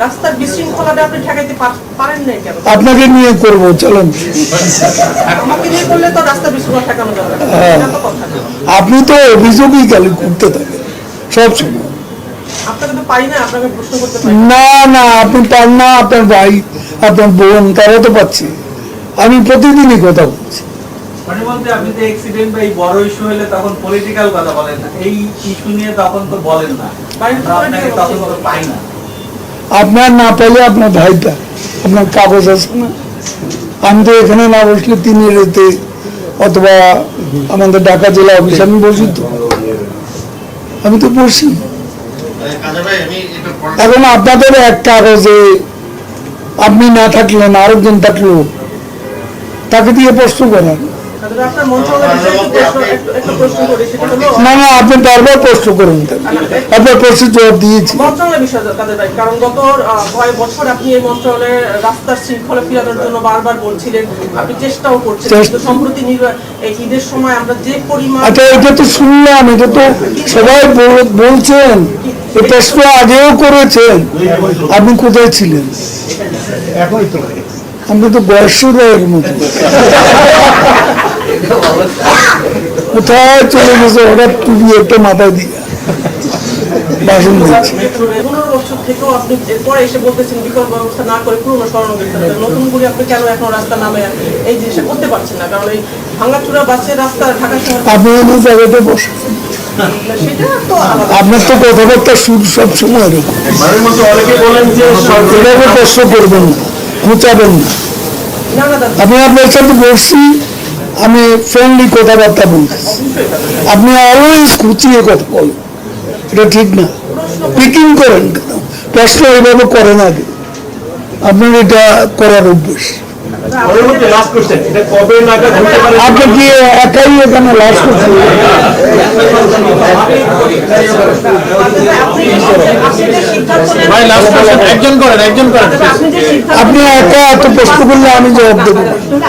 রাস্তার বিশৃঙ্খলাটা আপনি ঠেকাইতে পারেন না কেন? আপনাকে নিয়ে করবো, চলেন। আমাকে নিয়ে করলে তো রাস্তার বিশৃঙ্খলা ঠেকানো যাবে না, এটা তো কথা না। আপনি তো অভিযোগই খালি করতে থাকেন সবসময়। আপনাকে তো পাই না, আপনাকে প্রশ্ন করতে পারি না না, আপনি পান না, আপনার ভাই আপনার বোন তারা তো পাচ্ছি। আমি প্রতিদিনই কথা বলছি। মানে বলতে আপনি তো অ্যাক্সিডেন্ট বা এই বড় ইস্যু হলে তখন পলিটিক্যাল কথা বলেন না, এই ইস্যু নিয়ে তখন তো বলেন না, আপনাকে তখন তো পাই না। আপনার না পাইলে আপনার ভাইটা, আপনার কাগজ আছে না? আমি তো এখানে না বসলে তিনি রেতে অথবা আমাদের ঢাকা জেলা অফিসে আমি বসি, তো আমি তো বসি। এখন আপনাদের এক কাগজে আপনি না থাকলেন আরেকজন থাকলো, তাকে দিয়ে প্রশ্ন করেন। আপনার মন্ত্রণালয়ের বিষয়ে একটা প্রশ্ন করি, সেটা হলো না না, আপনি বারবার প্রশ্ন করুন, আপনার প্রশ্নের জবাব দিয়েছি। মন্ত্রণালয়ের বিষয় কাদের ভাই, কারণ গত কয়েক বছর আপনি এই মন্ত্রণালয়ের রাস্তার শৃঙ্খলা ফিরানোর জন্য বারবার বলছিলেন, আপনি চেষ্টাও করছেন, কিন্তু সম্প্রতি এই ঈদের সময় আমরা যে পরিমাণ। আচ্ছা, এটা তো শুনলাম, এটা তো সবাই বলছেন, এই প্রশ্ন আগেও করেছেন, আপনি কোথায় ছিলেন? আপনি তো বয়সের মতো কোথায় চলে গেছে হঠাৎ, তুমি একটা মাথায় দিয়ে ভাষণ দিচ্ছি। 15 বছর থেকেও আপনি এরপরে এসে বলতেছেন বিকল্প ব্যবস্থা না করে পুরনো সড়ক নতুন করে আপনি কেন এখন রাস্তা নামে এই জিনিসটা করতে পারছেন না? কারণ এই ভাঙাচুরা বাসের রাস্তা ঢাকা শহর, আপনি এই জায়গাতে বসে, সেটা তো আলাদা। আপনার তো কথাবার্তা সুর সব সময় এরকম, এভাবে প্রশ্ন করবেন না, খুঁচাবেন না। না না দাদা, আমি আপনার সাথে বসছি, আমি ফ্রেন্ডলি কথাবার্তা বলছি, আপনি অলওয়েজ খুঁচিয়ে কথা বলেন, এটা ঠিক না। পিকিং করেন কেন? প্রশ্ন এইভাবে করেন আগে, আপনার এটা করার অভ্যেস। আপনি কি একাই এখানে লাশ করছেন? আপনি একা এত প্রশ্ন করলে আমি জবাব দেবো।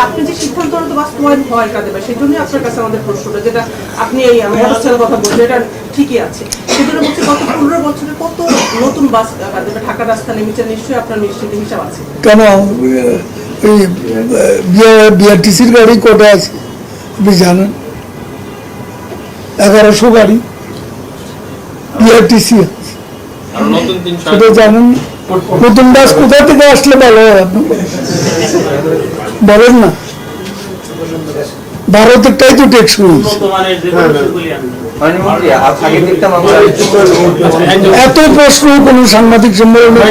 আপনি যে সিদ্ধান্ত বাস্তবায়ন হয় কাদের ভাই, সেই জন্যই আপনার কাছে আমাদের প্রশ্নটা, যেটা আপনি এই মোটরসাইকেলের কথা বলছেন, এটা ঠিকই আছে। সেজন্য বলছি গত 15 বছরে কত নতুন বাস কাদের ঢাকা রাস্তা নেমেছে, নিশ্চয়ই আপনার নিশ্চিত হিসাব আছে। কেন এই বিআরটিসির গাড়ি কটা আছে আপনি জানেন? 1100 গাড়ি বিআরটিসি আছে, সেটা জানেন? নতুন বাস কোথা থেকে আসলে ভালো হয় আপনি বলেন না? ভারতেরটাই তো টেকসই। এত প্রশ্ন কোন সাংবাদিক সম্মেলনে